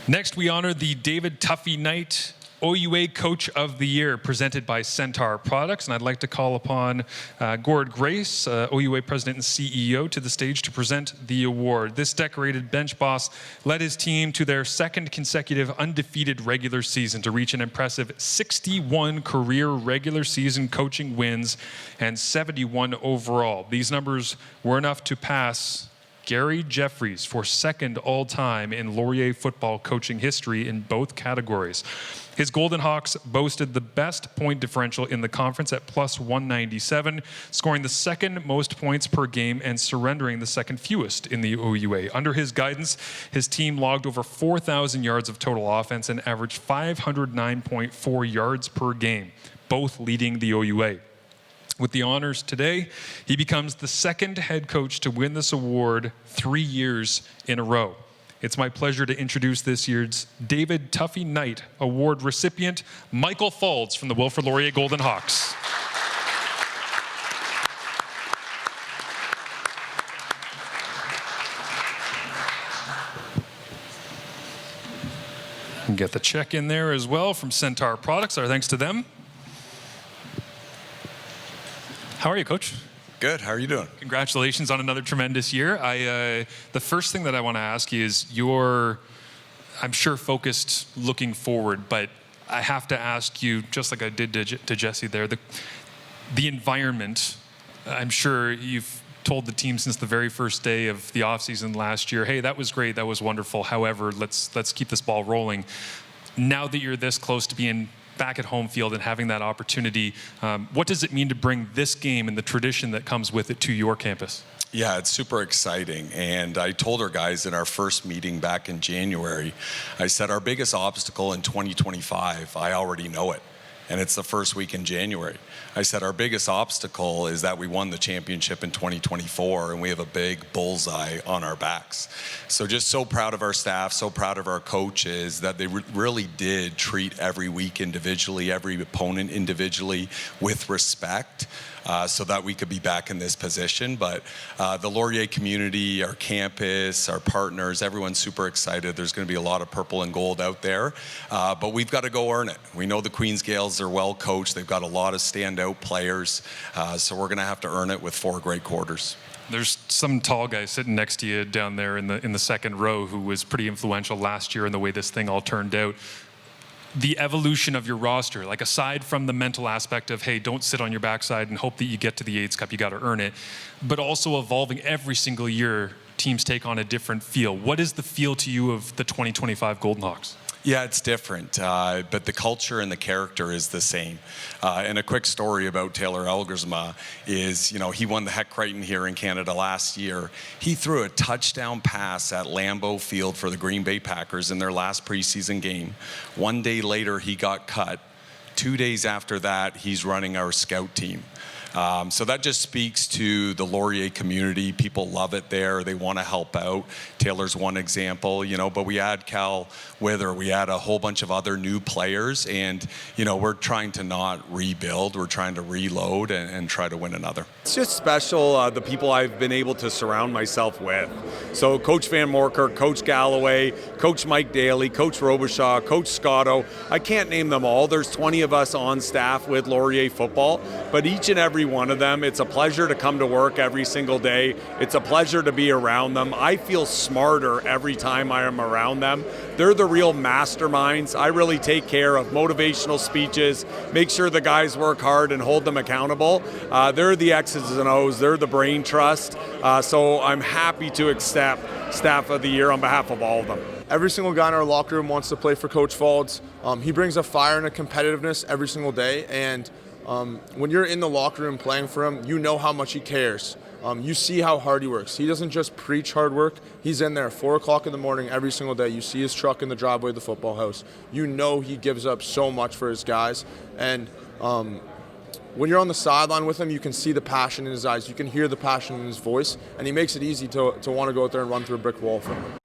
Next, we honor the David Tuffy Knight OUA Coach of the Year, presented by Centaur Products. And I'd like to call upon Gord Grace, OUA President and CEO, to the stage to present the award. This decorated bench boss led his team to their second consecutive undefeated regular season to reach an impressive 61 career regular season coaching wins and 71 overall. These numbers were enough to pass Gary Jeffries for second all-time in Laurier football coaching history in both categories. His Golden Hawks boasted the best point differential in the conference at plus 197, scoring the second most points per game and surrendering the second fewest in the OUA. Under his guidance, his team logged over 4,000 yards of total offense and averaged 509.4 yards per game, both leading the OUA. With the honors today, he becomes the second head coach to win this award 3 years in a row. It's my pleasure to introduce this year's David Tuffy Knight Award recipient, Michael Faulds from the Wilfrid Laurier Golden Hawks. And get the check in there as well from Centaur Products. Our thanks to them. How are you, Coach? Good. How are you doing? Congratulations on another tremendous year. The first thing that I want to ask you is you're, I'm sure, focused looking forward, but I have to ask you, just like I did to Jesse there, the environment. I'm sure you've told the team since the very first day of the offseason last year, hey, that was great, that was wonderful. However, let's keep this ball rolling. Now that you're this close to being back at home field and having that opportunity, what does it mean to bring this game and the tradition that comes with it to your campus? Yeah, it's super exciting. And I told our guys in our first meeting back in January, I said our biggest obstacle in 2025, I already know it. And it's the first week in January. I said our biggest obstacle is that we won the championship in 2024 and we have a big bullseye on our backs. So just so proud of our staff, so proud of our coaches that they really did treat every week individually, every opponent individually with respect, so that we could be back in this position. But the Laurier community, our campus, our partners, everyone's super excited. There's going to be a lot of purple and gold out there, but we've got to go earn it. We know the Queens Gales are well coached. They've got a lot of standout players, so we're going to have to earn it with 4 great quarters. There's some tall guy sitting next to you down there in the second row who was pretty influential last year in the way this thing all turned out. The evolution of your roster, like aside from the mental aspect of, hey, don't sit on your backside and hope that you get to the Yates Cup, you got to earn it, but also evolving every single year, teams take on a different feel. What is the feel to you of the 2025 Golden Hawks? Yeah, it's different, but the culture and the character is the same. And a quick story about Taylor Elgersma is, he won the Heck Crichton here in Canada last year. He threw a touchdown pass at Lambeau Field for the Green Bay Packers in their last preseason game. 1 day later, he got cut. 2 days after that, he's running our scout team. So that just speaks to the Laurier community. People love it there. They want to help out. Taylor's one example, but we add Cal Wither. We add a whole bunch of other new players. And, we're trying to not rebuild. We're trying to reload and try to win another. It's just special, the people I've been able to surround myself with. So Coach Van Morker, Coach Galloway, Coach Mike Daly, Coach Robichaud, Coach Scotto. I can't name them all. There's 20 of us on staff with Laurier football, but each and every one of them, it's a pleasure to come to work every single day. It's a pleasure to be around them. I feel smarter every time I am around them. They're the real masterminds. I really take care of motivational speeches, make sure the guys work hard and hold them accountable. They're the X's and O's. They're the brain trust. So I'm happy to accept Staff of the Year on behalf of all of them. Every single guy in our locker room wants to play for Coach Faulds. He brings a fire and a competitiveness every single day, and when you're in the locker room playing for him, you know how much he cares. You see how hard he works. He doesn't just preach hard work. He's in there 4 o'clock in the morning every single day. You see his truck in the driveway of the football house. You know he gives up so much for his guys. And when you're on the sideline with him, you can see the passion in his eyes. You can hear the passion in his voice. And he makes it easy to want to go out there and run through a brick wall for him.